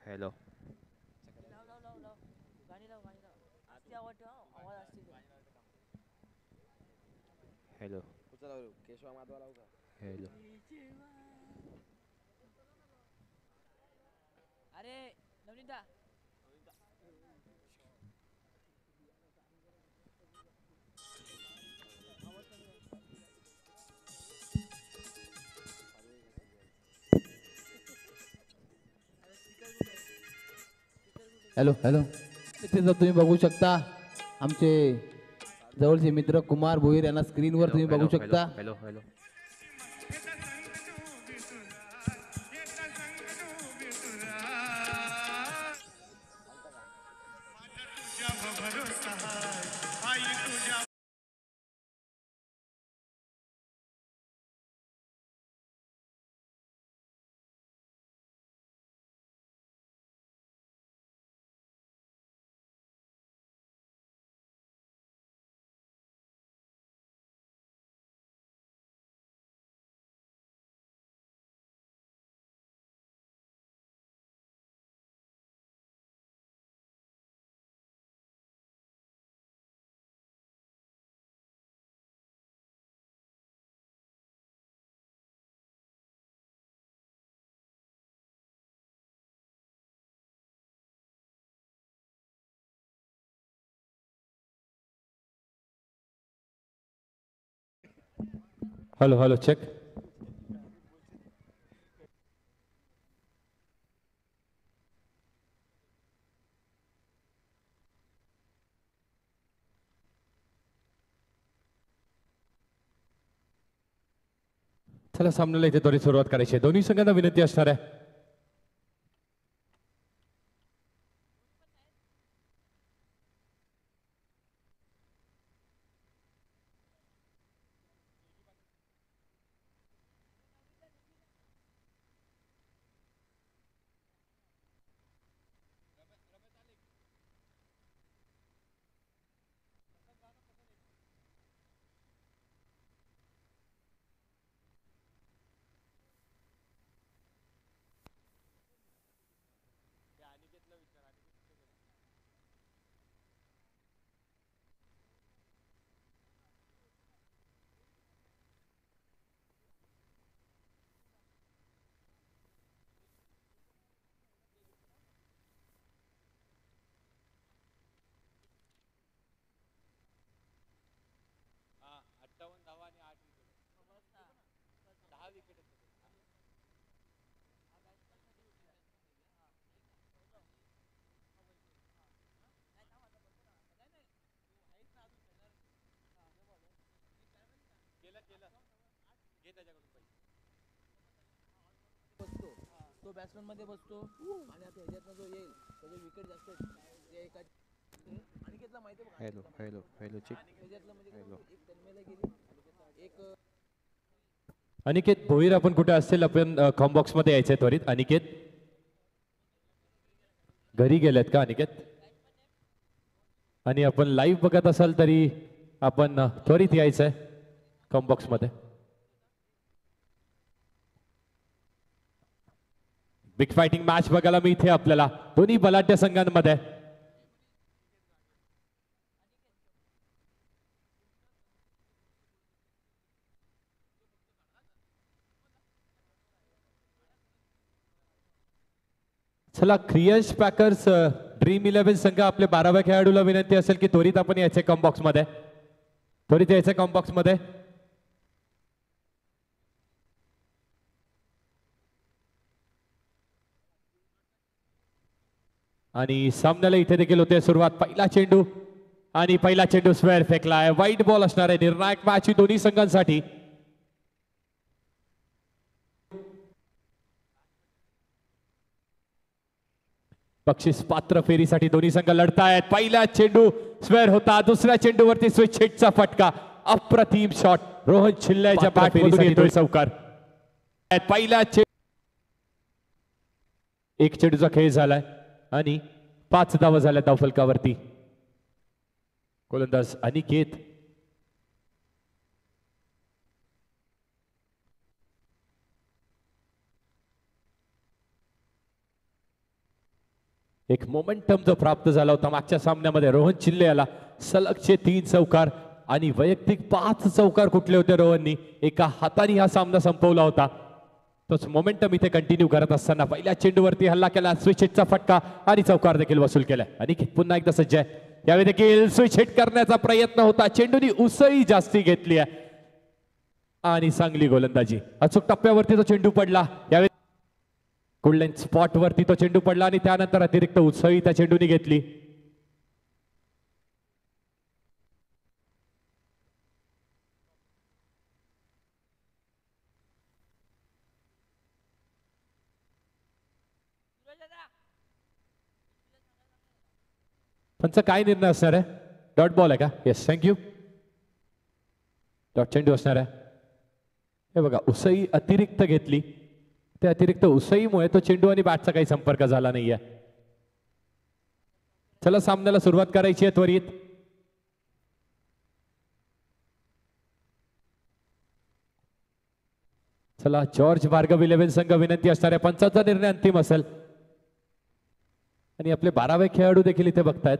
Hello. लाव लाव लाव लाव गाणी लाव गाणी लाव असते आवाज ठेवा आवाज असते ते. हॅलो. कुठचा लावू केशवा माधवा लावू का? हॅलो. अरे नवनीता आवाज कमी कर. अरे स्पीकर कुठे आहे? स्पीकर कुठे हॅलो हॅलो. तिथे जर तुम्ही बघू शकता आमचे जवळचे मित्र कुमार भोईर यांना स्क्रीनवर हॅलो तुम्ही बघू हॅलो हॅलो शकता. Hello hello. Hello hello check. चला सामन्याला इथे त्वरित सुरुवात करायची आहे. दोन्ही संघांना विनंती असणार आहे. बसतो तो बॅट्समन मध्ये बसतो आणि आता ह्याच्यातनं जो येईल त्याचे विकेट जास्त जे एका अनिकेतला माहिती आहे बघ हॅलो अनिकेतला हॅलो हॅलो चेक. ह्याच्यातलं म्हणजे हॅलो. एक तन्मयला गेली एक अनिकेत भोईर आपण कुठे असतील आपण कॉम्बॉक्स मध्ये यायचंय त्वरित. अनिकेत घरी गेलेत का अनिकेत? आणि आपण लाईव्ह बघत असाल तरी आपण त्वरित यायचंय कॉम्बॉक्स मध्ये. बिग फायटिंग मॅच बघायला मी इथे आपल्याला दोन्ही बलाढ्य संघांमध्ये. चला क्रियश पॅकर्स ड्रीम 11 संघ आपले 12व्या खेळाडूला विनंती असेल की त्वरित आपण यायचे कॉम्बॉक्स मध्ये. त्वरित यायचे कॉम्बॉक्स मध्ये. आणि सामन्याला इथे देखील होते सुरुवात. पहिला चेंडू आणि पहिला चेंडू स्क्वेअर फेकलाय. वाईट बॉल असणार आहे. निर्णायक मॅच ही दोन्ही संघांसाठी. बक्षीस पात्र फेरीसाठी दोन्ही संघ लढतायत. पहिला चेंडू स्क्वेअर होता. दुसऱ्या चेंडूवरती स्विच हिटचा फटका. अप्रतिम शॉट रोहन छिल्ल्याच्या बॅट मधून येतोय चौकार. पहिला एक चेंडूचा खेळ झालाय आणि 5 धावा झाल्या धावफलकावरती. गोलंदाज अनिकेत एक मोमेंटम जो प्राप्त झाला होता मागच्या सामन्यामध्ये रोहन चिल्ले याला सलगचे 3 चौकार आणि वैयक्तिक 5 चौकार कुठले होते रोहननी एका हाताने हा सामना संपवला होता. तोच मोमेंटम इथे कंटिन्यू करत असताना पहिल्या चेंडूवरती हल्ला केला स्विच हिटचा फटका आणि चौकार देखील वसूल केलाय. आणि पुन्हा एकदा सज्ज आहे यावेळी देखील स्विच हिट करण्याचा प्रयत्न होता चेंडूनी उसळी जास्ती घेतली आहे आणि चांगली गोलंदाजी अचूक टप्प्यावरती तो चेंडू पडला. यावेळी गोल्डन स्पॉट वरती तो चेंडू पडला आणि त्यानंतर अतिरिक्त उसळी त्या चेंडूने घेतली. पंच काय निर्णय असणार आहे? डॉट बॉल आहे का? Yes thank you. डॉट चेंडू असणार आहे. हे बघा उसई अतिरिक्त घेतली त्या अतिरिक्त उसईमुळे तो चेंडू आणि बॅटचा काही संपर्क झाला नाहीये. चला सामन्याला सुरुवात करायची आहे त्वरित. चला जॉर्ज भार्गव 11 संघ विनंती असणाऱ्या पंचाचा निर्णय अंतिम असेल आणि आपले 12वे खेळाडू देखील इथे बघतायत.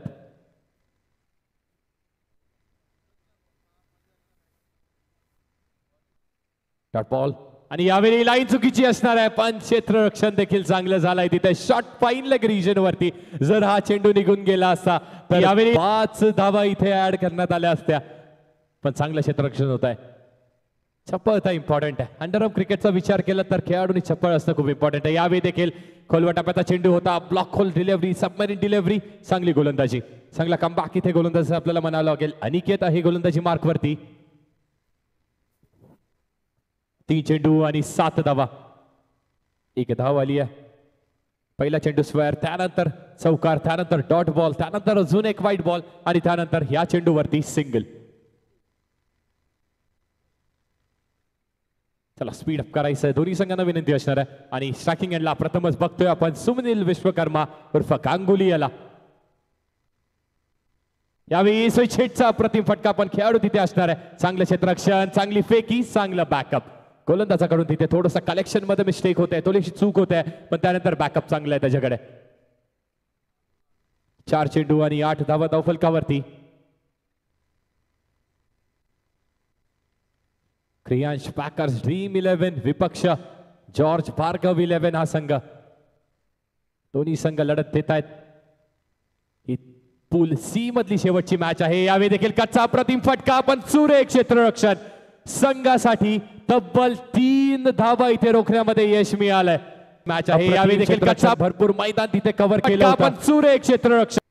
डॉट बॉल आणि यावेळी लाईन चुकीची असणार आहे पण क्षेत्ररक्षण देखील चांगलं झालंय तिथे शॉर्ट फाईन लेग रिजन वरती. जर हा चेंडू निघून गेला असता तर यावेळी 5 धावा इथे ऍड करण्यात आल्या असत्या पण चांगलं क्षेत्ररक्षण होत आहे. चपळता इम्पॉर्टंट आहे. अंडरआर्म क्रिकेटचा विचार केला तर खेळाडूंनी चपळ असणं खूप इम्पॉर्टंट आहे. यावेळी देखील खोलवा टप्प्याचा चेंडू होता block hole delivery submarine delivery चांगली गोलंदाजी चांगला कमबॅक इथे गोलंदाजी आपल्याला म्हणावं लागेल. अनिकेत आहे गोलंदाजी मार्क वरती. 3 चेंडू आणि 7 धावा. 1 धाव आली आहे. पहिला चेंडू स्क्वेअर त्यानंतर चौकार त्यानंतर डॉट बॉल त्यानंतर अजून एक वाईट बॉल आणि त्यानंतर या चेंडूवरती सिंगल. चला स्पीड अप करायचं आहे. दोन्ही संघांना विनंती असणार आहे आणि स्ट्रायकिंग एंडला प्रथमच बघतोय आपण सुमनील विश्वकर्मा उर्फ गांगुली याला. यावेळी स्विच हिटचा अप्रतिम फटका पण खेळाडू तिथे असणार आहे. चांगलं क्षेत्ररक्षण चांगली फेकी चांगलं बॅकअप. गोलंदाजाकडून तिथे थोडंसं कलेक्शन मध्ये मिस्टेक होत आहे थोडीशी चूक होत आहे पण त्यानंतर बॅकअप चांगलं आहे त्याच्याकडे. 4 चेंडू आणि 8 धावा धावफलकावरती. क्रियांश पॅकर्स ड्रीम 11 विपक्ष जॉर्ज भार्गव 11 हा संघ. दोन्ही संघ लढत देत आहेत. ही पूल सी मधली शेवटची मॅच आहे. यावेळी देखील कच्चा अप्रतिम फटका पण सुरेख क्षेत्ररक्षण संघासाठी तब्बल 3 धावा इथे रोखण्यामध्ये यश मिळालंय. मॅच आहे यावेळी देखील कच्चा भरपूर मैदान तिथे कव्हर केलं पण सुरेख क्षेत्ररक्षण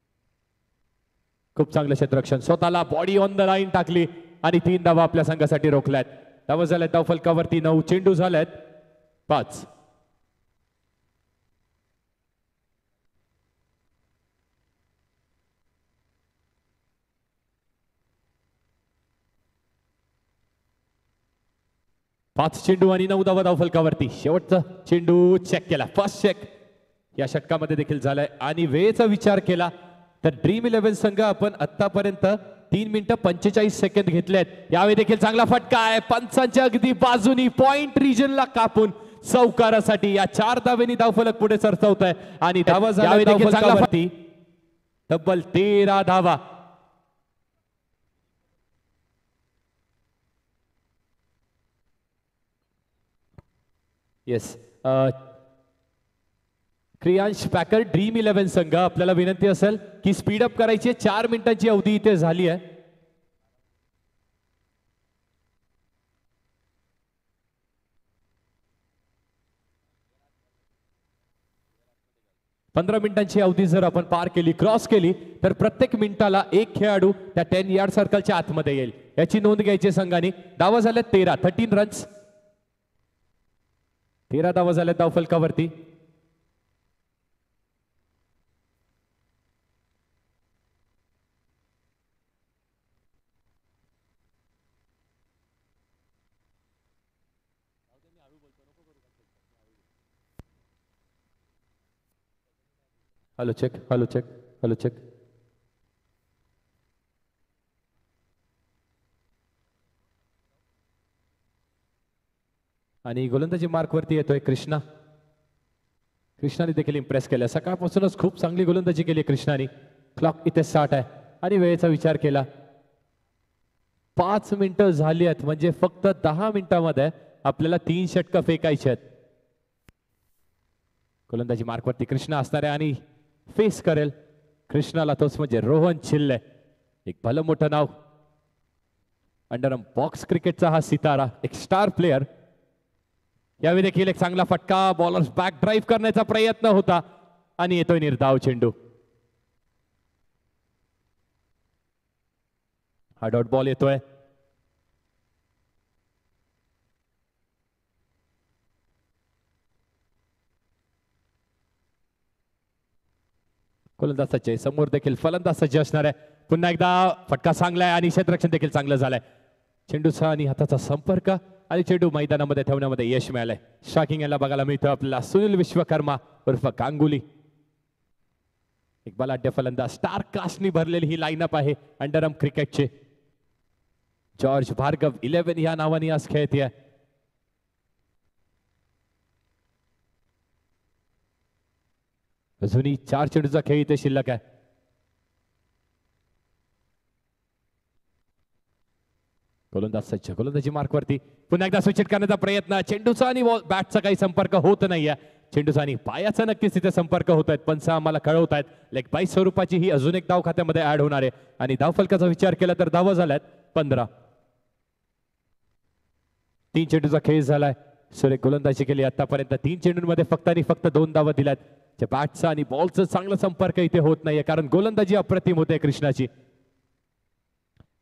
खूप चांगलं क्षेत्ररक्षण स्वतःला बॉडी ऑन द लाईन टाकली आणि 3 धावा आपल्या संघासाठी रोखल्यात. धावा झाल्यात धावफलकावरती 9 चेंडू झाल्यात 5. पाच चेंडू आणि 9 धावा धावफलकावरती. शेवटचा चेंडू चेक केला फर्स्ट चेक या षटकामध्ये देखील झालाय आणि वेळेचा विचार केला तर ड्रीम 11 संघ आपण आतापर्यंत 3 मिनिटं 45 सेकंद घेतलेत. यावेळी देखील चांगला फटका आहे पंचांच्या अगदी बाजूनी पॉइंट रिजनला कापून चौकारासाठी या 4 धावेनी धावफलक पुढे सरसावत आहे आणि धावा झाला चांगला फटका तब्बल 13 धावा. येस क्रियांश पॅकर ड्रीम 11 संघ आपल्याला विनंती असेल की स्पीड अप करायची. 4 मिनिटांची अवधी इथे झाली आहे. पंधरा मिनिटांची अवधी जर आपण पार केली क्रॉस केली तर प्रत्येक मिनिटाला एक खेळाडू त्या 10 यार्ड सर्कलच्या आतमध्ये येईल याची नोंद घ्यायची संघाने. धावा झाल्या 13 रन्स. 13 धावा झाल्या धावफलकावरती. Hello check hello check hello check. आणि गोलंदाजी मार्क वरती येतोय कृष्णा. कृष्णाने देखील इम्प्रेस केलं. सकाळपासूनच खूप चांगली गोलंदाजी केली कृष्णाने. क्लॉक इथे स्टार्ट आहे आणि वेळेचा विचार केला. 5 मिनिटं झाली आहेत म्हणजे फक्त 10 मिनिटांमध्ये आपल्याला 3 षटकं फेकायची आहेत. गोलंदाजी मार्कवरती कृष्णा असणार आहे आणि फेस करेल कृष्णाला तोच म्हणजे रोहन छिल्ले. एक भलं मोठं नाव. अंडरम बॉक्स क्रिकेटचा हा सितारा, एक स्टार प्लेयर. यावेळी देखील एक चांगला फटका. बॉलर्स बॅक ड्राईव्ह करण्याचा प्रयत्न होता आणि येतोय निर्धाव चेंडू. हा डॉट बॉल येतोय. गोलंदाज सज्ज समोर देखील फलंदाज सज्ज असणार आहे. पुन्हा एकदा फटका चांगला आहे आणि क्षेत्ररक्षण देखील चांगलं झालंय. चेंडूचा आणि हाताचा संपर्क आणि चेंडू मैदानामध्ये ठेवण्यामध्ये यश मिळालंय. शॉकिंग याला बघायला मिळतं आपल्याला सुनील विश्वकर्मा उर्फ गांगुली. एक बलाढ्य फलंदाज. स्टार कास्टनी भरलेली ही लाईनअप आहे अंडरम क्रिकेटचे. जॉर्ज भार्गव 11 या नावाने आज खेळते. अजूनही 4 चेंडूचा खेळ इथे शिल्लक आहे. गोलंदाज सज्ज. गोलंदाजी मार्कवरती पुन्हा एकदा स्विच करण्याचा प्रयत्न. चेंडूचा आणि बॅटचा काही संपर्क होत नाहीये. चेंडूचा आणि पायाचा नक्कीच तिथे संपर्क होत आहेत. पंच आम्हाला कळवत आहेत लेग बाय स्वरूपाची ही अजून एक धाव खात्यामध्ये ऍड होणार आहे. आणि धावफलकाचा विचार केला तर धावा झाल्यात 15. 3 चेंडूचा खेळ झालाय. सुरेख गोलंदाजी केली आतापर्यंत. 3 चेंडूंमध्ये फक्त आणि फक्त 2 धावा दिल्यात. बॅटचा आणि बॉलचा चांगला संपर्क इथे होत नाहीये कारण गोलंदाजी अप्रतिम होते कृष्णाची.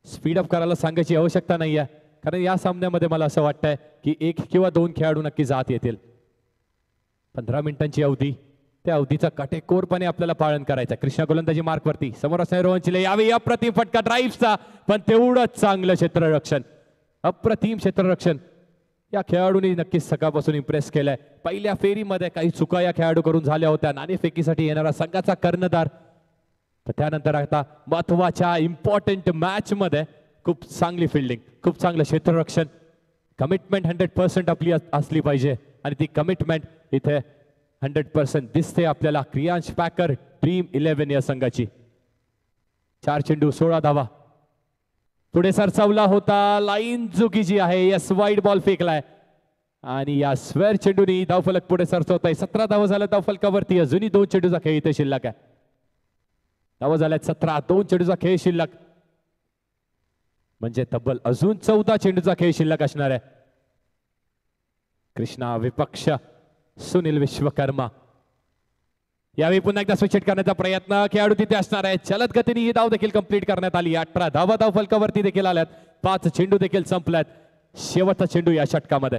स्पीड अप करायला सांगायची आवश्यकता नाहीये कारण या सामन्यामध्ये मला असं वाटतंय की 1 किंवा 2 खेळाडू नक्की जात येतील. 15 मिनिटांची अवधी. त्या अवधीचा काटेकोरपणे आपल्याला पालन करायचं. कृष्णा गोलंदाजी मार्कवरती. समोर असणारे रोहन छिल्ले. यावेळी अप्रतिम फटका ड्राईव्हचा पण तेवढंच चांगलं क्षेत्ररक्षण. अप्रतिम क्षेत्ररक्षण. या खेळाडूंनी नक्कीच सकाळपासून इम्प्रेस केलंय. पहिल्या फेरीमध्ये काही चुका या खेळाडू करून झाल्या होत्या. नाणेफेकीसाठी येणारा संघाचा कर्णधार. तर त्यानंतर आता महत्वाच्या इम्पॉर्टंट मॅच मध्ये खूप चांगली फिल्डिंग, खूप चांगलं क्षेत्ररक्षण. कमिटमेंट 100% आपली असली पाहिजे आणि ती कमिटमेंट इथे 100% दिसते आपल्याला. क्रियांश पॅकर ड्रीम 11 या संघाची. 4 चेंडू 16 धावा. पुढे सरसावला होता. लाईन चुकीची आहे. यस वाईड बॉल फेकलाय आणि या स्क्वेअर चेंडूनी धावफलक पुढे सरसवत आहे. 17 धावा झाल्या धावफलकावरती. अजूनही 2 चेंडूचा खेळ इथे शिल्लक आहे. धावा झाल्यात 17. 2 चेंडूचा खेळ शिल्लक म्हणजे तब्बल अजून 14 चेंडूचा खेळ शिल्लक असणार आहे. कृष्णा विपक्ष सुनील विश्वकर्मा. यावेळी पुन्हा एकदा स्विच करण्याचा प्रयत्न. खेळाडू तिथे असणार आहे. जलद गतीने ही धाव देखील कंप्लीट करण्यात आली. 18 धावा धावफलकावरती देखील आल्यात. 5 चेंडू देखील संपल्यात. शेवटचा चेंडू या षटकामध्ये.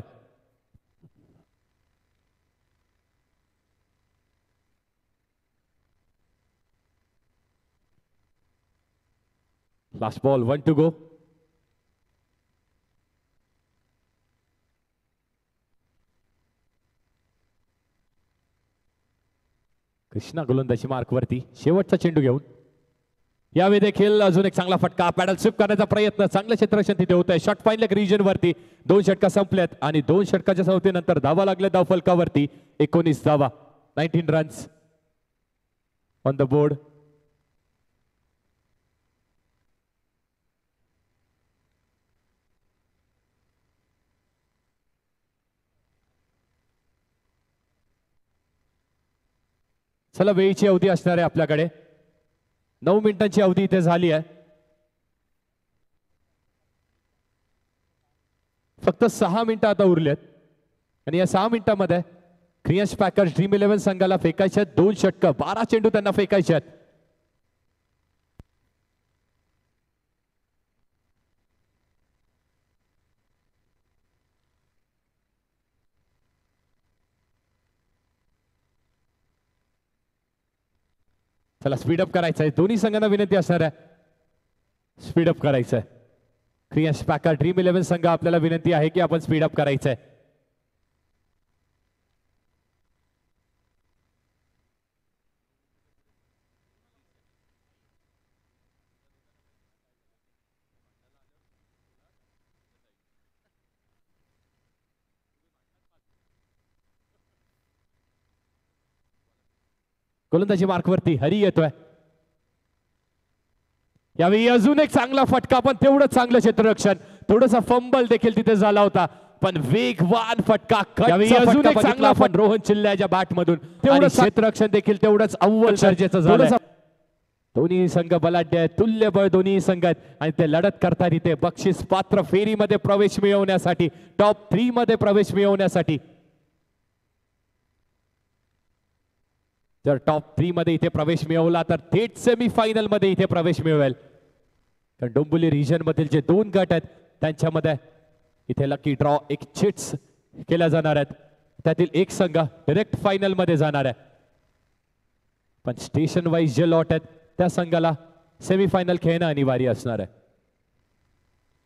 Last ball 1 to go. Krishna गोलंदाजी मार्कवरती. शेवटचा चेंडू घेऊन यावेळी देखील अजून एक चांगला फटका. पॅडल स्विप करण्याचा प्रयत्न. चांगलं क्षेत्ररक्षण तिथे होत आहे. शॉट फाईन लेग रिजन वरती 2 षटका संपल्यात आणि 2 षटकाच्या सवतीनंतर धावा लागल्या धावफलकावरती. 19 धावा. 19 रन्स ऑन द बोर्ड. चला वेळीची अवधी असणार आहे आपल्याकडे. 9 मिनिटांची अवधी इथे झाली आहे. फक्त 6 मिनिटं आता उरलेत आणि या 6 मिनिटांमध्ये क्रियांश पॅकर्स ड्रीम 11 संघाला फेकायचे आहेत 2 षटकं. 12 चेंडू त्यांना फेकायचे आहेत. चला स्पीडअप करायचं आहे. दोन्ही संघांना विनंती असणार आहे स्पीडअप करायचं आहे. क्रियांश पॅकर ड्रीम 11 संघ आपल्याला विनंती आहे की आपण स्पीडअप करायचं आहे. गोलंदाजी मार्कवरती हरी येतोय. यावेळी अजून एक चांगला फटका, पण तेवढं चांगलं क्षेत्ररक्षण, थोडंसं फंबल देखील तिथे झाला होता, पण वेगवान फटका. यावेळी अजून एक चांगला फटका रोहन चिल्ल्याच्या बॅट मधून, तेवढं क्षेत्ररक्षण देखील तेवढंच अव्वल दर्जाचं झालं. दोन्ही संघ बलाढ्य आहेत, तुल्यबळ दोन्ही संघ आहेत आणि ते लढत करतात इथे बक्षीस पात्र फेरीमध्ये प्रवेश मिळवण्यासाठी, टॉप 3 मध्ये प्रवेश मिळवण्यासाठी. जर टॉप 3 मध्ये इथे प्रवेश मिळवला तर थेट सेमीफायनल मध्ये इथे प्रवेश मिळवेल. कारण डोंबिवली रिजन मधील जे 2 गट आहेत त्यांच्यामध्ये इथे लकी ड्रॉ एक चिट्स केल्या जाणार आहेत, त्यातील एक संघ डायरेक्ट फायनल मध्ये जाणार आहे. पण स्टेशन वाईज जे लॉट आहेत त्या संघाला सेमीफायनल खेळणं अनिवार्य असणार आहे.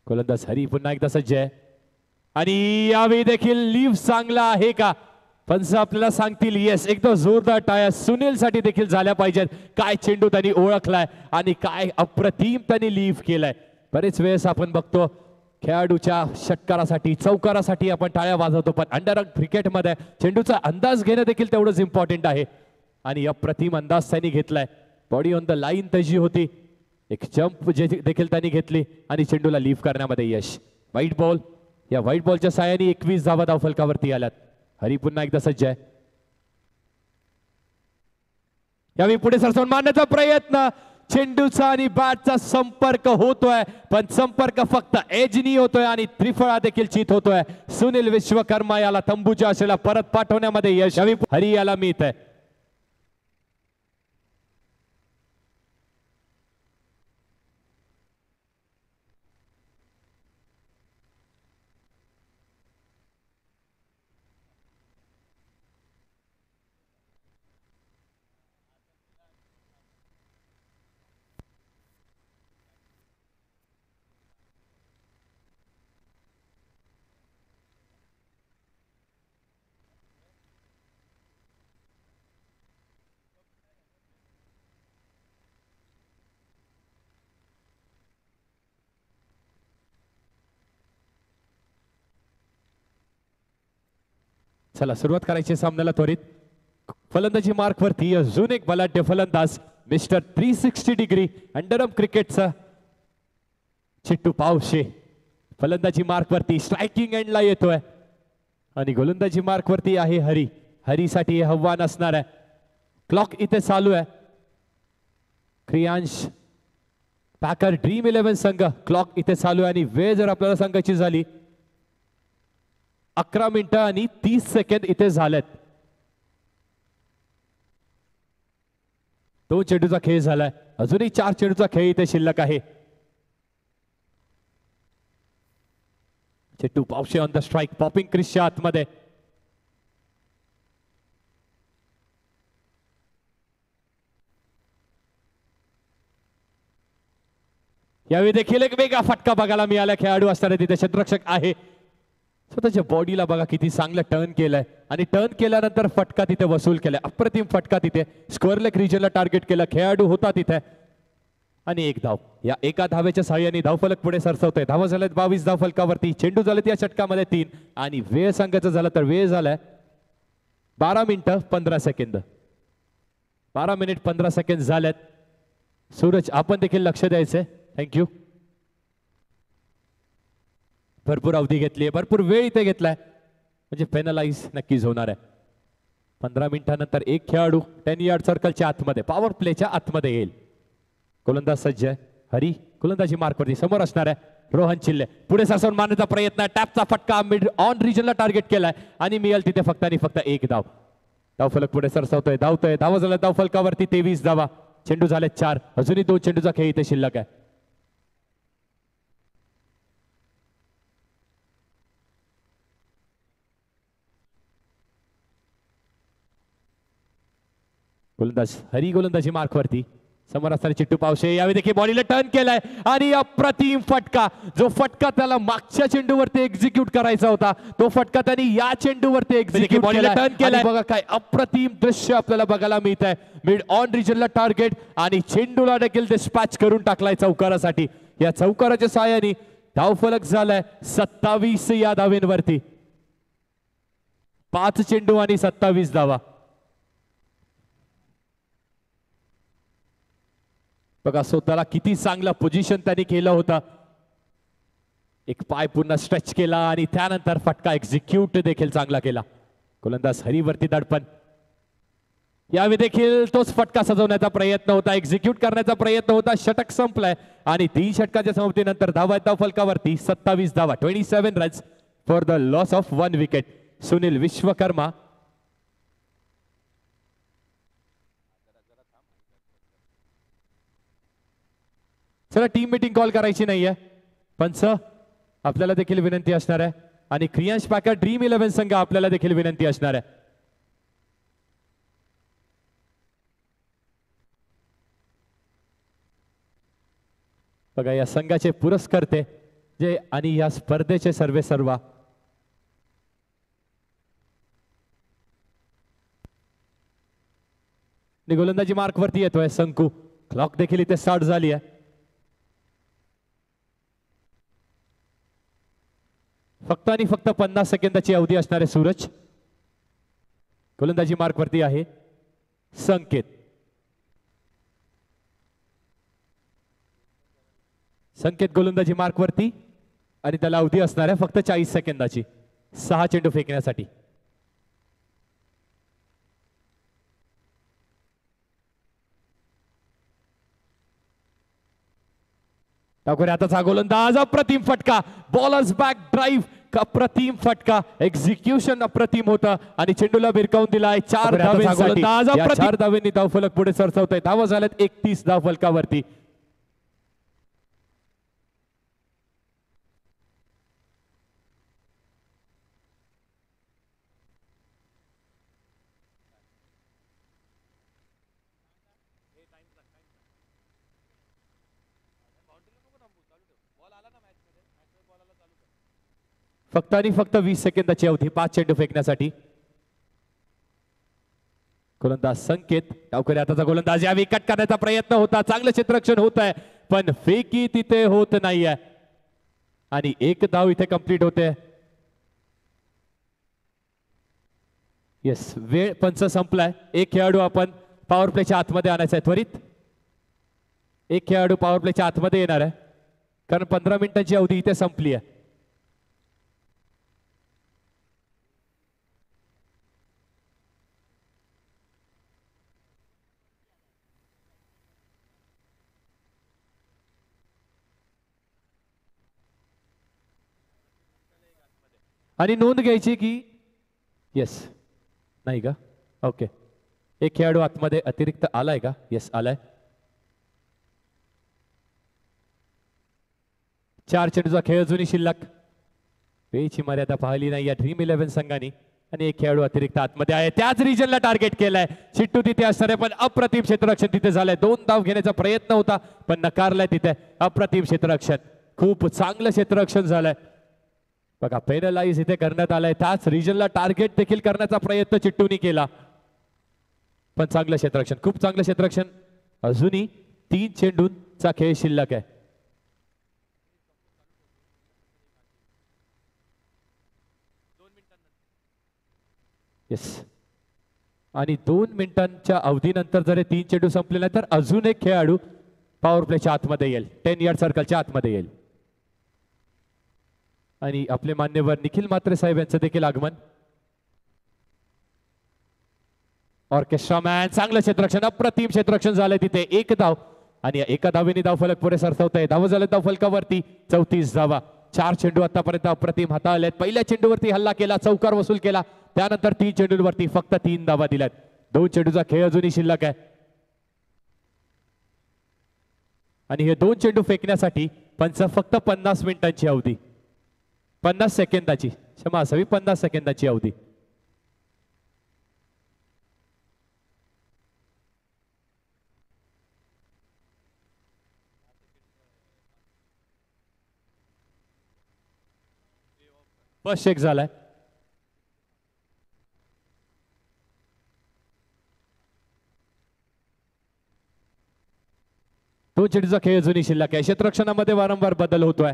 गोलंदाज हरी पुन्हा एकदा सज्ज आहे आणि यावेळी देखील लीव्ह चांगला आहे का, पंच आपल्याला सांगतील येस. एकदम जोरदार टाळ्या सुनील साठी देखील झाल्या पाहिजेत. काय चेंडू त्यांनी ओळखलाय आणि काय अप्रतिम त्यांनी लीव्ह केलाय. बरेच वेळेस आपण बघतो खेळाडूच्या षटकारासाठी चौकारासाठी आपण टाळ्या वाजवतो, पण अंडरअर्म क्रिकेटमध्ये चेंडूचा अंदाज घेणं देखील तेवढंच इम्पॉर्टंट आहे आणि अप्रतिम अंदाज त्यांनी घेतलाय. बॉडी ऑन द लाईन त्याची होती, एक जंप देखील त्यांनी घेतली आणि चेंडूला लीव्ह करण्यामध्ये यश. व्हाईट बॉल, या व्हाईट बॉलच्या साहाय्याने 21 धावा धावफलकावरती आल्यात. हरी पुन्हा एकदा सज्ज आहे. यावेळी पुढे सरसावून मारण्याचा प्रयत्न, चेंडूचा आणि बॅटचा संपर्क होतोय, पण संपर्क फक्त एजनी होतोय आणि त्रिफळा देखील चित होतोय. सुनील विश्वकर्मा याला तंबूच्या आशेला परत पाठवण्यामध्ये यश हरी याला मिळत आहे. चला सुरुवात करायची सामन्याला त्वरित. फलंदाजी मार्क वरती अजून एक बलाढ्य फलंदाज मिस्टर 360 डिग्री अंडरआर्म क्रिकेटचा चिट्टू पावशे. फलंदाजी मार्क वरती स्ट्रायकिंग एंडला येतोय आणि गोलंदाजी मार्क वरती आहे हरी. हरीसाठी हे आव्हान असणार आहे. क्लॉक इथे चालू आहे. क्रियांश पॅकर ड्रीम 11 संघ क्लॉक इथे चालू आहे आणि वेळ जर आपल्याला सांगायची झाली 11 मिनिटं आणि 30 सेकंद इथे झालेत. 2 चेंडूचा खेळ झालाय, अजूनही 4 चेंडूचा खेळ इथे शिल्लक आहे. Chettu Pawashe on the strike, popping क्रिसच्या आतमध्ये. यावेळी देखील एक वेगळा फटका बघायला मिळाला. खेळाडू असताना तिथे क्षेत्ररक्षक आहे. स्वतःच्या बॉडीला बघा किती चांगलं टर्न केलंय आणि टर्न केल्यानंतर फटका तिथे वसूल केलाय. अप्रतिम फटका तिथे स्क्वेअर लेग रिजनला टार्गेट केलं. खेळाडू होता तिथे आणि एक धाव. या एका धावेच्या सहाय्याने धावफलक पुढे सरसवतोय. धावा झाल्यात 22 धावफलकावरती. चेंडू झालेत या षटकामध्ये 3 आणि वेळ सांगायचं झालं तर वेळ झालाय 12 मिनिटं 15 सेकंद. 12 मिनिट 15 सेकंद झालेत. सूरज आपण देखील लक्ष द्यायचंय. थँक्यू. भरपूर अवधी घेतली आहे, भरपूर वेळ इथे घेतलाय, म्हणजे पेनलाइज नक्कीच होणार आहे. 15 मिनिटांनंतर एक खेळाडू 10 यार्ड सर्कलच्या आतमध्ये पॉवर प्लेच्या आतमध्ये येईल. गोलंदाज सज्ज आहे हरी. गोलंदाजी मार्कवरती समोर असणार आहे रोहन चिल्ले. पुढे सरसवून मारण्याचा प्रयत्न, टॅपचा फटका मिड ऑन रिजनला टार्गेट केलाय आणि मिळेल तिथे फक्त आणि फक्त एक धाव. धावफलक पुढे सरसवतोय, धावतोय. धावा झाला धावफलकावरती 23 धावा. चेंडू झाले 4, अजूनही 2 चेंडूचा खेळ इथे शिल्लक आहे. गोलंदाज हरी गोलंदाजी मार्कवरती. समोर असणारे चिट्टू पावशे. यावेळी देखील बॉडीला टर्न केलाय आणि अप्रतिम फटका. जो फटका त्याला मागच्या चेंडूवरती एक्झिक्यूट करायचा होता तो फटका त्यांनी या चेंडूवरती एक्झिक्यूट केलाय. टर्न केलाय. बघा काय अप्रतिम दृश्य आपल्याला बघायला मिळत आहे. मिड ऑन रिजनला टार्गेट आणि चेंडूला देखील डिस्पॅच करून टाकलाय चौकारासाठी. या चौकाराच्या साहाय्याने धावफलक झालाय 27 या धावेंवरती. 5 चेंडू आणि 27 धावा. बघा स्वतःला किती चांगलं पोझिशन त्यांनी केलं होतं. एक पाय पूर्ण स्ट्रेच केला आणि त्यानंतर फटका एक्झिक्यूट देखील चांगला केला. गोलंदाज हरीवरती दडपण. यावेळी देखील तोच फटका सजवण्याचा प्रयत्न होता, एक्झिक्यूट करण्याचा प्रयत्न होता. षटक संपलाय आणि 3 षटकाच्या समाप्तीनंतर धावा आहेत फलकावरती 27 धावा, 27 runs for the loss of 1 wicket. Sunil Vishwakarma चला टीम मीटिंग कॉल करायची नाहीये. पंच आपल्याला देखील विनंती असणार आहे आणि क्रियांश पाकर ड्रीम 11 संघ आपल्याला देखील विनंती असणार आहे. बघा या संघाचे पुरस्कर्ते जे आणि या स्पर्धेचे सर्वे सर्वा गोलंदाजी मार्क वरती येतोय संकू. क्लॉक देखील इथे स्टार्ट झाली आहे. फक्त आणि फक्त 50 सेकंदाची अवधी असणारे सूरज. गोलंदाजी मार्क वरती आहे संकेत. संकेत गोलंदाजी मार्क वरती आणि त्याला अवधी असणार आहे फक्त 40 सेकंदाची 6 चेंडू फेकण्यासाठी. टाकोरे आताचा गोलंदाज अप्रतिम फटका. बॉलर्स बॅक ड्राईव्ह अप्रतिम फटका. एक्झिक्युशन अप्रतिम होता आणि चेंडूला भिरकावून दिलाय 4 धावांसाठी. 4 धावांनी धावफलक पुढे सरसावत आहे. धावा झाल्यात 31 धावफलकावरती. फक्त आणि फक्त 20 सेकंदाची अवधी 5 चेंडू फेकण्यासाठी. गोलंदाज संकेत. डावकरी आताचा गोलंदाज यावेळी कट करण्याचा प्रयत्न होता. चांगलं क्षेत्ररक्षण होत आहे पण फेकी तिथे होत नाहीये आणि 1 धाव इथे कंप्लीट होते. येस वेळ पंच संपलाय. 1 खेळाडू आपण पॉवर प्लेच्या आतमध्ये आणायचा आहे त्वरित. 1 खेळाडू पॉवर प्लेच्या आतमध्ये येणार आहे कारण 15 मिनिटांची अवधी इथे संपली आहे. आणि नोंद घ्यायची की येस नाही का ओके 1 खेळाडू आतमध्ये अतिरिक्त आलाय का. येस आलाय. 4 चेंडूचा खेळ अजूनही शिल्लक. वेळीची मर्यादा पाहिली नाही या ड्रीम 11 संघाने आणि 1 खेळाडू अतिरिक्त आतमध्ये आहे. त्याच रिजनला टार्गेट केलाय. चिट्टू तिथे असणार आहे पण अप्रतिम क्षेत्ररक्षण तिथे झालंय. 2 धाव घेण्याचा प्रयत्न होता पण नकारलाय तिथे. अप्रतिम क्षेत्ररक्षण. खूप चांगलं क्षेत्ररक्षण झालंय. बघा पेनलाइज इथे करण्यात आलाय. त्याच रिजनला टार्गेट देखील करण्याचा प्रयत्न चिट्टूनी केला पण चांगलं क्षेत्ररक्षण. खूप चांगलं क्षेत्ररक्षण. अजूनही 3 चेंडूंचा खेळ शिल्लक आहे. येस आणि 2 मिनिटांच्या अवधीनंतर जर 3 चेंडू संपले नाही तर अजून 1 खेळाडू पॉवर प्लेच्या आतमध्ये येईल. 10 यार्ड सर्कलच्या आतमध्ये येईल आणि आपले मान्यवर निखिल म्हात्रे साहेब यांचं देखील आगमन. Orchestra man. चांगलं क्षेत्ररक्षण. अप्रतिम क्षेत्ररक्षण झालंय तिथे. 1 धाव आणि 1 धावेने धावफलक पुढे सरसावत आहे. धावा झाले धावफलकावरती 34 धावा. 4 चेंडू आतापर्यंत अप्रतिम हाताळलेत. पहिल्या चेंडूवरती हल्ला केला, चौकार वसूल केला. त्यानंतर 3 चेंडूंवरती फक्त 3 धावा दिल्यात. 2 चेंडूचा खेळ अजूनही शिल्लक आहे आणि हे 2 चेंडू फेकण्यासाठी पंच फक्त 50 मिनिटांची अवधी. 50 सेकंदाची क्षमा असावी. 50 सेकंदाची अवधी. फर्स्ट चेक झालाय. दोन चेंडूचा खेळ अजूनही शिल्लक आहे. क्षेत्ररक्षणामध्ये वारंवार बदल होतोय.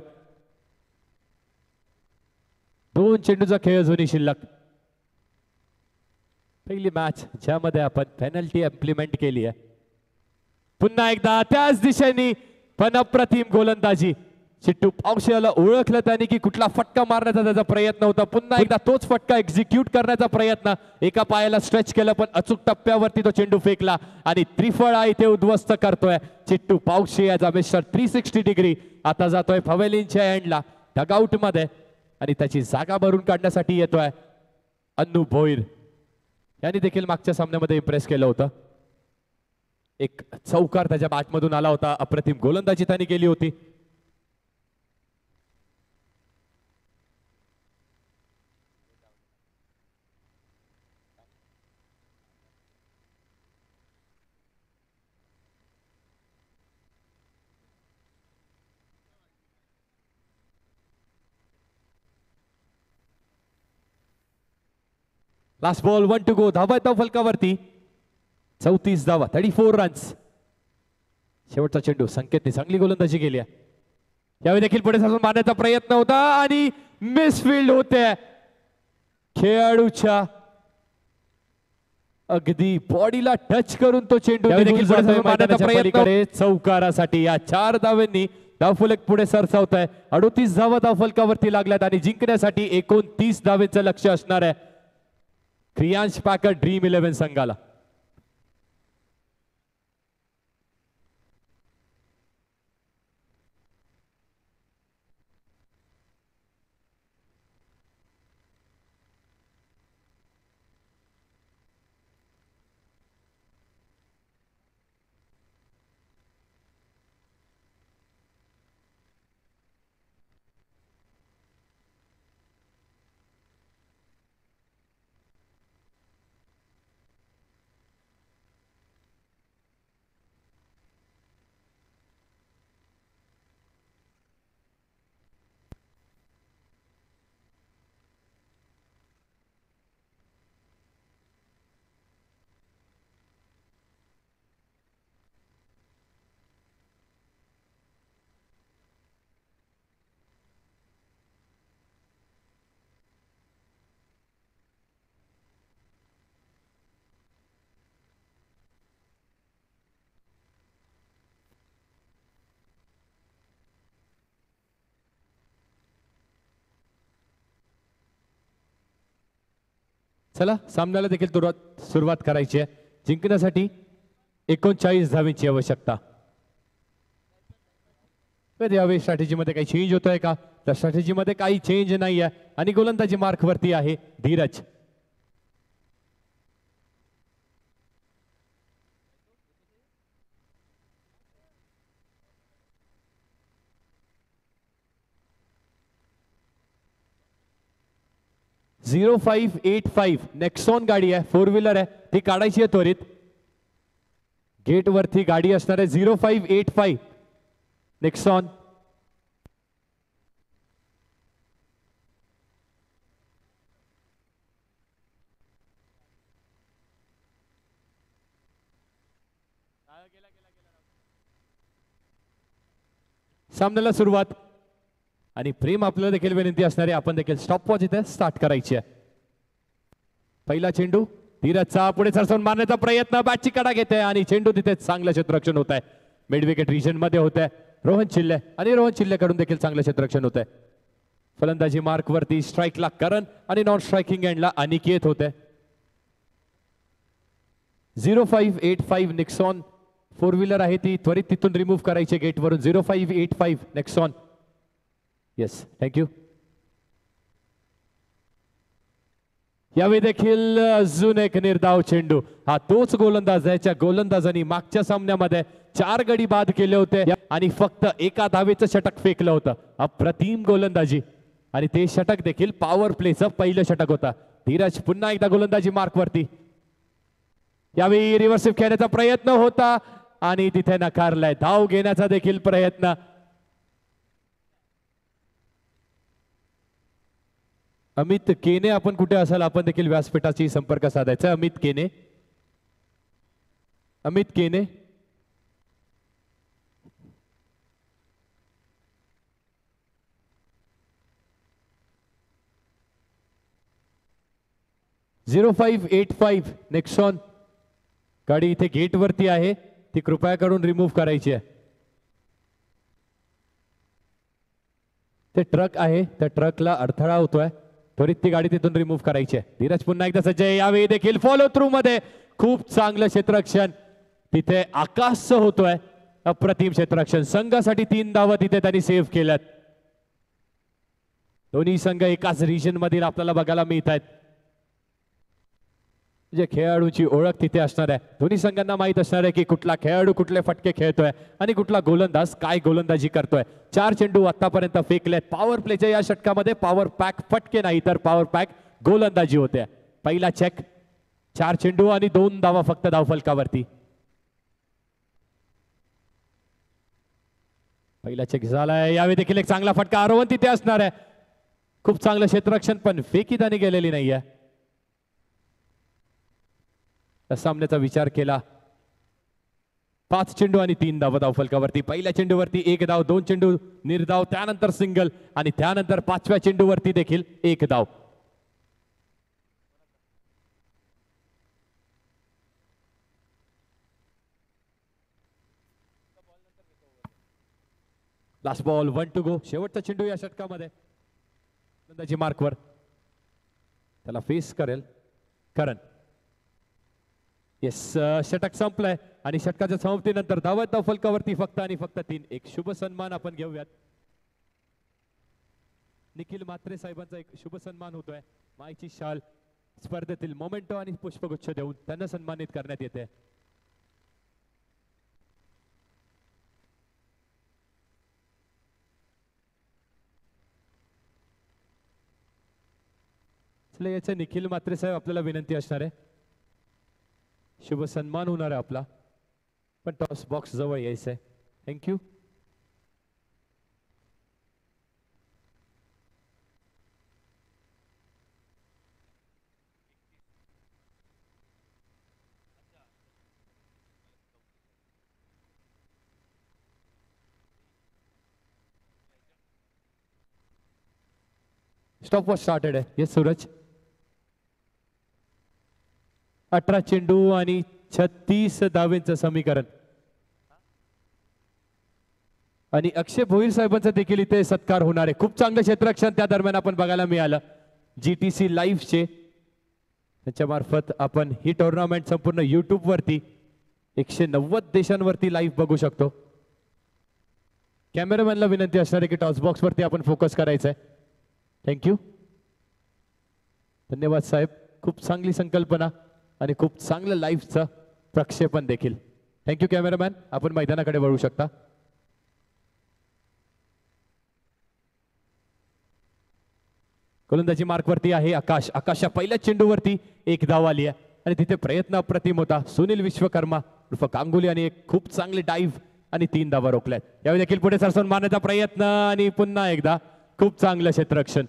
2 चेंडूचा खेळ अजूनही शिल्लक. पहिली मॅच ज्यामध्ये आपण पेनल्टी इम्प्लिमेंट केली आहे पुन्हा एकदा त्याच दिशेने पण अप्रतिम गोलंदाजी. चिट्टू पावशेला ओळखलं त्याने की कुठला फटका मारण्याचा त्याचा प्रयत्न होता. पुन्हा एकदा तोच फटका एक्झिक्यूट करण्याचा प्रयत्न. एका पायाला स्ट्रेच केलं पण अचूक टप्प्यावरती तो चेंडू फेकला आणि त्रिफळा इथे उद्ध्वस्त करतोय चिट्टू पावशे याचा मिस्टर 360 डिग्री. आता जातोय पवेलियनच्या एंडला डगआउट मध्ये आणि त्याची जागा भरून काढण्यासाठी येतोय अन्नू भोईर. यांनी देखील मागच्या सामन्यामध्ये इम्प्रेस केलं होतं. एक चौकार त्याच्या बॅटमधून आला होता. अप्रतिम गोलंदाजी त्यांनी केली होती. Last ball 1 to go. धावा धाव फलकावरती 34 धावा 34 रन्स. शेवटचा चेंडू संकेतने चांगली गोलंदाजी केली आहे. यावेळी देखील पुढे साचून मारण्याचा प्रयत्न होता आणि मिसफिल्ड होते. खेळाडूच्या अगदी बॉडीला टच करून तो चेंडू देखील पुढे साचून मारण्याचा प्रयत्न. चौकारासाठी या 4 धावांनी धावफलक पुढे सरसावत आहे. 38 धावा धावफलकावरती लागल्यात आणि जिंकण्यासाठी 29 धावेचं लक्ष असणार आहे क्रियांश पाकर ड्रीम 11 संघाला. चला सामन्याला देखील सुरुवात करायची आहे. जिंकण्यासाठी 39 धावांची आवश्यकता. यावेळी स्ट्रॅटेजीमध्ये काही चेंज होतोय का? त्या स्ट्रॅटेजीमध्ये काही चेंज नाही आहे आणि गोलंदाजी मार्क वरती आहे धीरज. झिरो 585 नेक्सॉन गाडी आहे. 4 व्हीलर आहे. ती काढायची आहे त्वरित. गेट वरती गाडी असणार आहे. 0585 नेक्सॉन. सामन्याला सुरुवात आणि प्रेम आपल्याला देखील विनंती असणार आहे आपण देखील स्टॉप वॉच इथे स्टार्ट करायची आहे. पहिला चेंडू धीरजचा पुढे सरसवून मारण्याचा प्रयत्न. बॅटची कडा घेते आणि चेंडू तिथे चांगलं क्षेत्ररक्षण होत आहे. मिड विकेट रिजन मध्ये होत आहे. रोहन चिल्ले आणि रोहन चिल्लेकडून देखील चांगलं क्षेत्ररक्षण होत आहे. फलंदाजी मार्क वरती स्ट्राईकला करण आणि नॉन स्ट्रायकिंग एंडला अनिकेत होते. 0585 नेक्सॉन 4 व्हीलर आहे ती त्वरित तिथून रिमूव्ह करायची गेटवरून. 0585 नेक्सॉन. Yes thank you. यावेळी देखील अजून एक निर्धाव चेंडू. हा तोच गोलंदाज आहे ज्या गोलंदाजांनी मागच्या सामन्यामध्ये 4 गडी बाद केले होते आणि फक्त एका धावेचं षटक फेकलं होतं. अप्रतिम गोलंदाजी आणि ते षटक देखील पॉवर प्लेचं पहिलं षटक होता. धीरज पुन्हा एकदा गोलंदाजी मार्क वरती. यावेळी रिव्हर्सिव्ह खेळण्याचा प्रयत्न होता आणि तिथे नकारलाय. धाव घेण्याचा देखील प्रयत्न. अमित केने आपण कुठे असाल आपण देखील व्यासपीठाशी संपर्क साधायचा. अमित केने. अमित केने. झिरो 0585 नेक्सॉन गाडी इथे गेट वरती आहे. ती कृपया करून रिमूव्ह करायची आहे. ते ट्रक आहे, त्या ट्रकला अडथळा होतोय, त्वरित ती गाडी तिथून रिमूव्ह करायची आहे. धीरज पुन्हा एकदा सज्ज आहे. यावेळी देखील फॉलो थ्रू मध्ये खूप चांगलं क्षेत्ररक्षण तिथे आकाश होतोय. अप्रतिम क्षेत्ररक्षण. संघासाठी 3 धावा तिथे त्यांनी सेव्ह केल्यात. दोन्ही संघ एकाच रिजन मधील आपल्याला बघायला मिळत आहेत. म्हणजे खेळाडूची ओळख तिथे असणार आहे. दोन्ही संघांना माहित असणार आहे की कुठला खेळाडू कुठले फटके खेळतोय आणि कुठला गोलंदाज काय गोलंदाजी करतोय. 4 चेंडू आतापर्यंत फेकलेत. पॉवर प्लेच्या या षटकामध्ये पॉवर पॅक फटके नाही तर पॉवर पॅक गोलंदाजी होते. पहिला चेक. 4 चेंडू आणि 2 धावा फक्त धावफलकावरती. पहिला चेक झालाय. यावेळी देखील एक चांगला फटका आरोहन तिथे असणार आहे. खूप चांगलं क्षेत्ररक्षण पण फेकी त्याने गेलेली नाहीये. सामन्याचा विचार केला. 5 चेंडू आणि 3 धावा धावफलकावरती. पहिल्या चेंडूवरती 1 धाव, 2 चेंडू निर्धाव, त्यानंतर सिंगल आणि त्यानंतर 5व्या चेंडूवरती देखील 1 धाव. Last ball 1 to go. शेवटचा चेंडू या षटकामध्ये. गोलंदाजी मार्कवर. त्याला फेस करेल करण. येस, षटक संपलंय आणि षटकाच्या समाप्तीनंतर धावत फलकावरती फक्त आणि फक्त 3. एक शुभ सन्मान आपण घेऊयात. निखिल म्हात्रे साहेबांचा एक शुभ सन्मान होतोय. माईची शाल स्पर्धेतील मोमेंटो आणि पुष्पगुच्छ देऊन त्यांना सन्मानित करण्यात येते. याचे निखिल म्हात्रे साहेब आपल्याला विनंती असणार आहे. शुभ सन्मान होणार आहे आपला, पण टॉस बॉक्स जवळ यायचंय. थँक्यू. स्टॉप वॉच स्टार्टेड आहे. येस सूरज. 18 चेंडू आणि 36 धावेंचं समीकरण. आणि अक्षय भोईर साहेबांचा देखील इथे सत्कार होणार आहे. खूप चांगलं क्षेत्ररक्षण त्या दरम्यान आपण बघायला मिळालं. GTC लाईव्हचे त्यांच्या मार्फत आपण ही टुर्नामेंट संपूर्ण YouTube वरती 190 देशांवरती लाईव्ह बघू शकतो. कॅमेरामॅनला विनंती असणार आहे की टॉस बॉक्स वरती आपण फोकस करायचं आहे. थँक्यू. धन्यवाद साहेब. खूप चांगली संकल्पना आणि खूप चांगलं लाईव्हचं प्रक्षेपण देखील. Thank you cameraman. आपण मैदानाकडे वळू शकता. गोलंदाजी मार्कवरती आहे आकाश. आकाशच्या पहिल्या चेंडूवरती 1 धाव आली आहे आणि तिथे प्रयत्न अप्रतिम होता. सुनील विश्वकर्मा उर्फ गांगुली आणि एक खूप चांगले डाईव्ह आणि 3 धावा रोखल्यात. यावेळी देखील पुढे सरसवून मारण्याचा प्रयत्न आणि पुन्हा एकदा खूप चांगलं क्षेत्ररक्षण.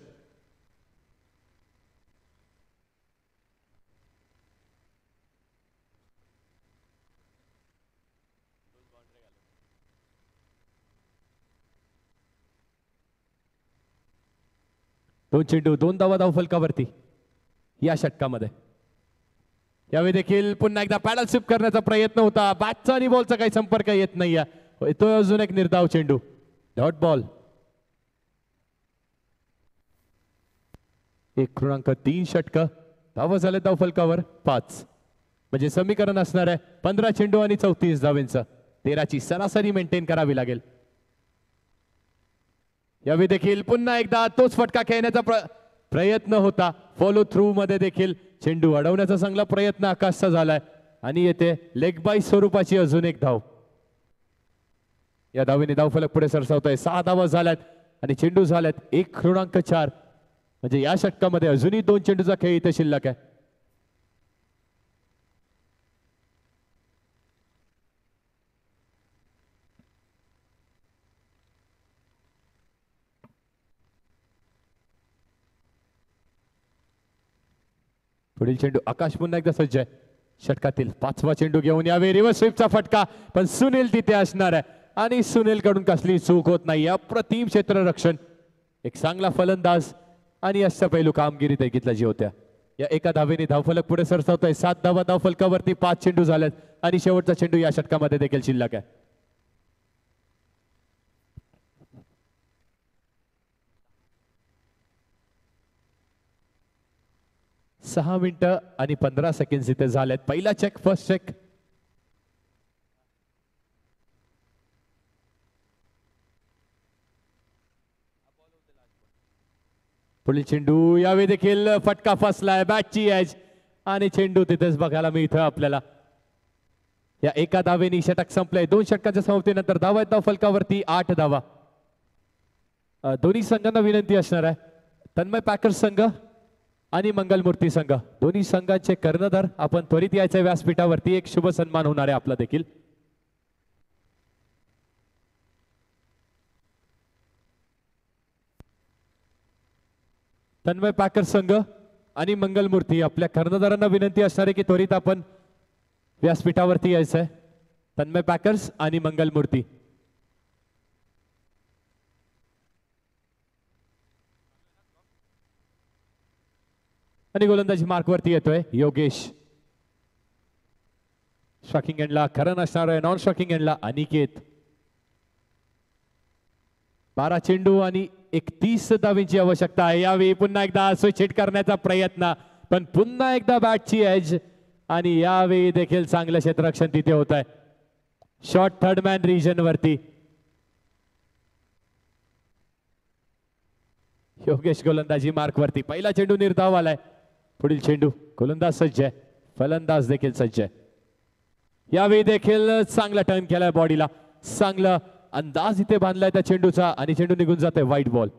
दोन चेंडू 2 धावा धावफलकावरती या षटकामध्ये. यावेळी देखील पुन्हा एकदा पॅडल स्विप करण्याचा प्रयत्न होता. बॅटचा आणि बॉलचा काही संपर्क येत नाहीये. येतोय अजून एक निर्धाव चेंडू. Dot ball. 1.3 षटक. धावा झाले धावफलकावर 5. म्हणजे समीकरण असणार आहे 15 चेंडू आणि 34 धावेंचं. 13ची सरासरी मेंटेन करावी लागेल. यावेळी देखील पुन्हा एकदा तोच फटका खेळण्याचा प्रयत्न होता. फॉलो थ्रू मध्ये देखील चेंडू अडवण्याचा चांगला प्रयत्न आकाशचा झालाय आणि येथे लेग बाय स्वरूपाची अजून एक धाव. या धावेने धावफलक पुढे सरसावतोय. 6 धावा झाल्यात आणि चेंडू झाल्यात 1.4. म्हणजे या षटकामध्ये अजूनही 2 चेंडूचा खेळ इथे शिल्लक आहे. पुढील चेंडू आकाश पुन्हा एकदा सज्ज आहे. षटकातील 5वा चेंडू घेऊन यावे रिव्हर्स स्वीपचा फटका, पण सुनील तिथे असणार आहे आणि सुनील कडून कसली चूक होत नाही. अप्रतिम क्षेत्ररक्षण. एक चांगला फलंदाज आणि अष्टपैलू कामगिरी देखील जी होत्या. या एका धावेने धावफलक पुढे सरसावतोय. 7 धावा धावफलकावरती, 5 चेंडू झालेत आणि शेवटचा चेंडू या षटकामध्ये देखील शिल्लक आहे. सहा मिनिटं आणि 15 सेकंड इथे झालेत. पहिला चेक, फर्स्ट चेक. पुढील चेंडू, यावेळी देखील फटका फसलाय. बॅटची एज आणि चेंडू तिथेच बघायला मिळतं आपल्याला. या एका धावेने षटक संपलंय. 2 षटकाच्या समाप्तीनंतर धावा आहेत धावफलकावरती, 8 धावा. दोन्ही संघांना विनंती असणार आहे, तन्मय पॅकर्स संघ आणि मंगलमूर्ती संघ, दोन्ही संघांचे कर्णधार आपण त्वरित यायचे व्यासपीठावरती. एक शुभ सन्मान होणार आहे आपला देखील. तन्मय पॅकर्स संघ आणि मंगलमूर्ती, आपल्या कर्णधारांना विनंती असणार आहे की त्वरित आपण व्यासपीठावरती यायचंय. तन्मय पॅकर्स आणि मंगलमूर्ती. आणि गोलंदाजी मार्कवरती येतोय योगेश. शॉकिंग एंडला करण असणार आहे, नॉन शॉकिंग एंडला अनिकेत. 12 चेंडू आणि 31 धावींची आवश्यकता आहे. यावेळी पुन्हा एकदा स्विच हिट करण्याचा प्रयत्न, पण पुन्हा एकदा बॅटची एज आणि यावेळी देखील चांगलं क्षेत्ररक्षण तिथे होत आहे. शॉर्ट थर्ड मॅन रिजन वरती योगेश गोलंदाजी मार्कवरती. पहिला चेंडू निर्धाव आलाय. पुढील चेंडू, गोलंदाज सज्ज आहे, फलंदाज देखील सज्ज आहे. यावेळी देखील चांगला टर्न केलाय बॉडीला, चांगला अंदाज इथे बांधलाय त्या चेंडूचा आणि चेंडू निघून जाते white ball.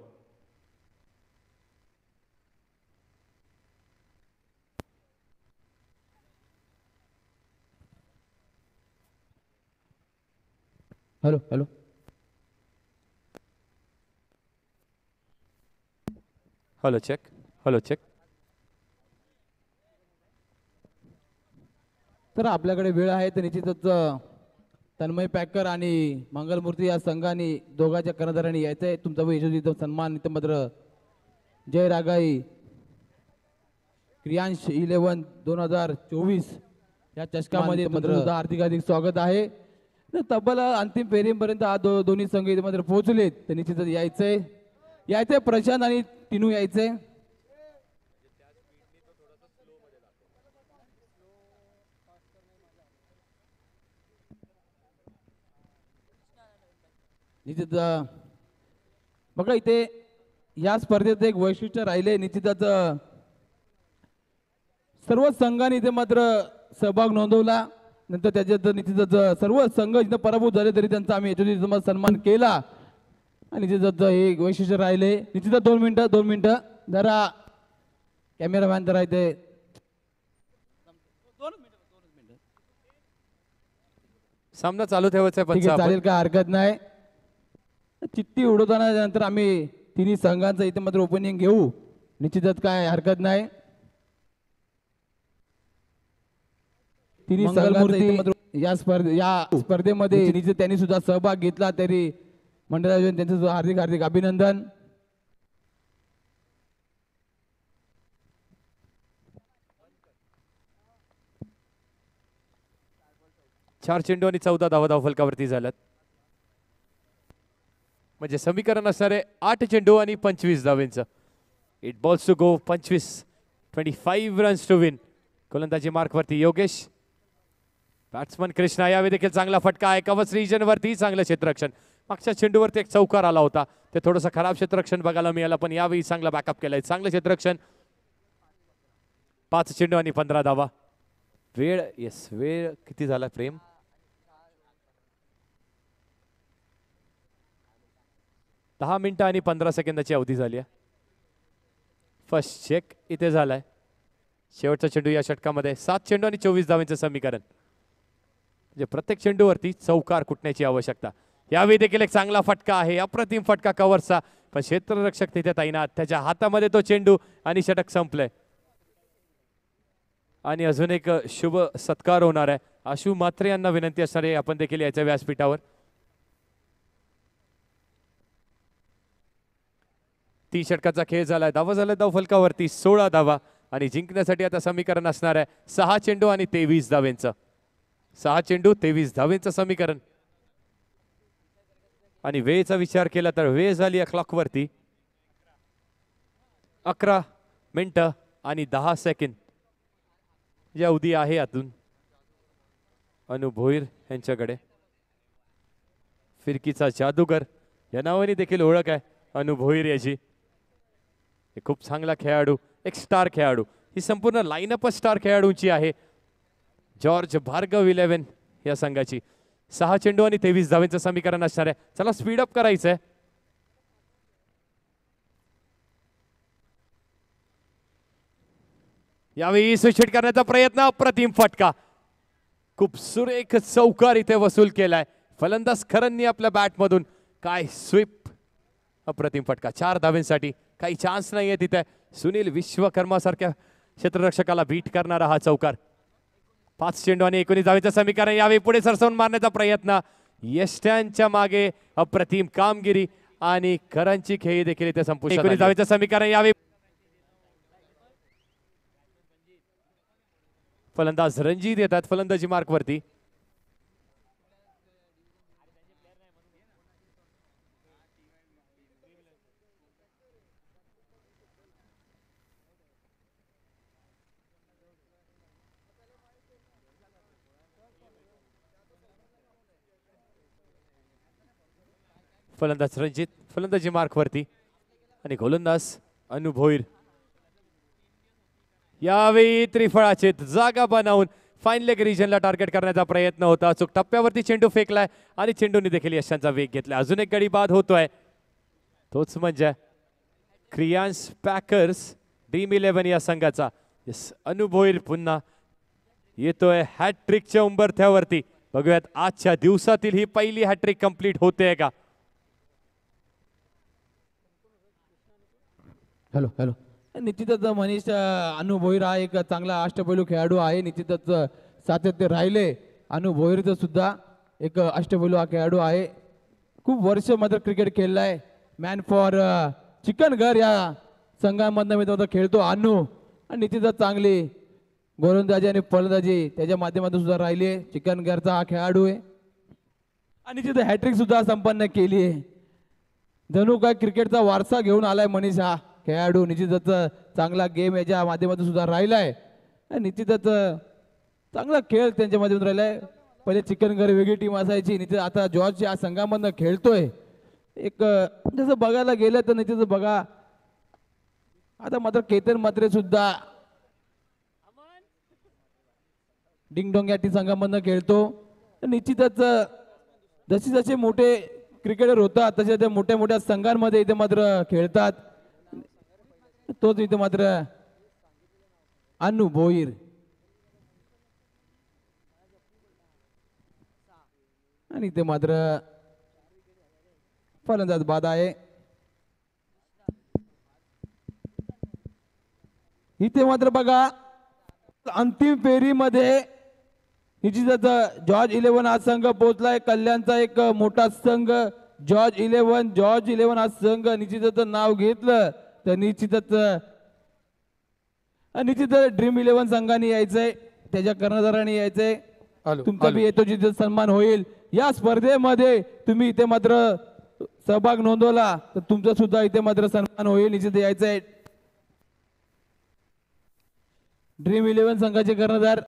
Hello hello hello check, hello check. तर आपल्याकडे वेळ आहे तर निश्चितच तन्मय पॅकर आणि मंगलमूर्ती या संघाने दोघांच्या कर्णधारांनी यायचं आहे. तुमचा यशस्वी सन्मान इथं मात्र जय रागाई क्रियांश 11 2024 या चषकामध्ये मात्र हार्दिक हार्दिक स्वागत आहे. तब्बल अंतिम फेरीपर्यंत दोन्ही संघ इथे मात्र पोहोचलेत. तर निश्चितच यायचंय प्रशांत आणि टिनू यायचंय. निश्चित बघा इथे या स्पर्धेत एक वैशिष्ट्य राहिले. निश्चितच सर्व संघांनी इथे मात्र सहभाग नोंदवला. नंतर त्याच्यात निश्चितच सर्व संघ इथं पराभूत झाले तरी त्यांचा आम्ही याच्यावर सन्मान केला आणि निश्चितच हे वैशिष्ट्य राहिले. निश्चितच 2 मिनिटं जरा कॅमेरामॅन जरा इथे सामना चालू ठेवायचा ठीक आहे, चालेल, काय हरकत नाही. चिठ्ठी उडवताना नंतर आम्ही तिन्ही संघांचं इथे मात्र ओपनिंग घेऊ. निश्चितच काय हरकत नाही. तिन्ही संघांचं या स्पर्धेमध्ये निश्चित त्यांनी सुद्धा सहभाग घेतला तरी मंडळाचे त्यांचं हार्दिक हार्दिक अभिनंदन. चार चेंडू आणि 14 धावा धावफलकावरती झाल्यात. म्हणजे समीकरण असणारे 8 चेंडू आणि 25 धावेंचं. 8 balls to go, 25 runs to win. गोलंदाजी मार्कवरती योगेश. बॅट्समन कृष्णा. यावेळी देखील चांगला फटका आहे कवच रिजन वरती, चांगलं क्षेत्ररक्षण. मागच्या चेंडूवरती एक चौकार आला होता, ते थोडंसं खराब क्षेत्ररक्षण बघायला मिळालं, पण यावेळी चांगला बॅकअप केलाय, चांगलं क्षेत्ररक्षण. 5 चेंडू आणि 15 धावा. वेळ किती झाला प्रेम? दहा मिनिटं आणि 15 सेकंदाची अवधी झाली आहे. फर्स्ट चेक इथे झालाय. शेवटचा चेंडू या षटकामध्ये. 7 चेंडू आणि 24 धावांचं समीकरण. म्हणजे प्रत्येक चेंडूवरती चौकार कुटण्याची आवश्यकता. यावेळी देखील एक चांगला फटका आहे, अप्रतिम फटका कव्हरचा, पण क्षेत्ररक्षक तिथे तैनात. त्याच्या हातामध्ये तो चेंडू आणि षटक संपलंय. आणि अजून एक शुभ सत्कार होणार आहे. आशु म्हात्रे यांना विनंती असणार आहे आपण देखील याच्या व्यासपीठावर. 3 षटकाचा खेळ झालाय. धावा झालाय धावफलकावरती 16 धावा आणि जिंकण्यासाठी आता समीकरण असणार आहे 6 चेंडू आणि 23 धावेंचं. 6 चेंडू 23 धावेंचं समीकरण. आणि वेळेचा विचार केला तर वेळ झाली या क्लॉकवरती 11 मिनिटं आणि 10 सेकंद या अवधी आहे यातून. अनु भोईर यांच्याकडे फिरकीचा जादूगर या नावाने देखील ओळख आहे अनु भोईर याची. खूप चांगला खेळाडू, एक स्टार खेळाडू. ही संपूर्ण लाईनअपच स्टार खेळाडूंची आहे. जॉर्ज भार्गव 11 या संघाची. 6 चेंडू आणि 23 धावेंचं समीकरण असणार आहे. चला स्पीडअप करायचंय. यावेळी स्विच हिट करण्याचा प्रयत्न, अप्रतिम फटका. खूप सुरेख चौकार इथे वसूल केलाय फलंदाज खरंनी आपल्या बॅटमधून. काय स्वीप, अप्रतिम फटका. 4 धावेंसाठी काही चान्स नाहीये तिथे. सुनील विश्वकर्मा सारख्या क्षेत्ररक्षकाला बीट करणारा हा चौकार. 5 चेंडू आणि 19 धावेचं समीकरण. यावेळी पुढे सरसवून मारण्याचा प्रयत्न. यष्ट्यांच्या मागे अप्रतिम कामगिरी आणि करांची खेळी देखील इथे संपुष्टात. 19 धावेचं समीकरण. यावेळी फलंदाज रणजित येतात फलंदाजी मार्कवरती. फलंदाज रणजित फलंदाजी मार्कवरती आणि गोलंदाज अनु भोईर. यावेळी त्रिफळाचे जागा बनवून फाईन लेग रिजनला टार्गेट करण्याचा प्रयत्न होता. अचूक टप्प्यावरती चेंडू फेकलाय आणि चेंडूने देखील यशांचा वेग घेतलाय. अजून एक गडी बाद होतोय, तोच म्हणजे क्रियांस पॅकर्स ड्रीम 11 या संघाचा. अनु भोईर पुन्हा येतोय हॅट्रिकच्या उंबरठ्यावरती. बघूयात आजच्या दिवसातील ही पहिली हॅट्रिक कंप्लीट होते का. Hello hello. निश्चितच मनीष अनु भोईर हा एक चांगला अष्टपैलू खेळाडू आहे. निश्चितच सातत्य राहिले. अनु भोईरचं सुद्धा एक अष्टपैलू हा खेळाडू आहे. खूप वर्ष मात्र क्रिकेट खेळला आहे. मॅन फॉर चिकनघर या संघामधनं मी तो खेळतो अनु. आणि निश्चितच चांगली गोलंदाजी आणि फलंदाजी त्याच्या माध्यमातून सुद्धा राहिली आहे. चिकनघरचा हा खेळाडू आहे आणि निश्चित हॅट्रिक सुद्धा संपन्न केली आहे. जणू काय क्रिकेटचा वारसा घेऊन आलाय मनीष हा खेळाडू. निश्चितच चांगला गेम याच्या माध्यमातून सुद्धा राहिलाय. निश्चितच चांगला खेळ त्यांच्या माध्यमातून राहिलाय. पहिले चिकनघर वेगळी टीम असायची, निश्चित आता जॉर्ज या संघामधनं खेळतोय. एक जसं बघायला गेलं तर निश्चितच बघा आता मात्र केतन मात्रे सुद्धा डिंगडोंग या टी संघामधनं खेळतो. निश्चितच जसे जसे मोठे क्रिकेटर होतात तसे ते मोठ्या मोठ्या संघांमध्ये इथे मात्र खेळतात. तोच इथे मात्र अनु भोईर. आणि इथे मात्र फलंदाज बाद आहे. इथे मात्र बघा अंतिम फेरीमध्ये निश्चितच जॉर्ज 11 हा संघ पोहोचलाय. कल्याणचा एक मोठा संघ जॉर्ज 11 हा संघ निश्चितच नाव घेतलं तर निश्चितच ड्रीम 11 संघाने यायचंय, त्याच्या कर्णधाराने यायचंय. तुमचा बी येतो जिथे सन्मान होईल. या स्पर्धेमध्ये तुम्ही इथे मात्र सहभाग नोंदवला तर तुमचा सुद्धा इथे मात्र सन्मान होईल. निश्चित यायचंय. ड्रीम 11 संघाचे कर्णधार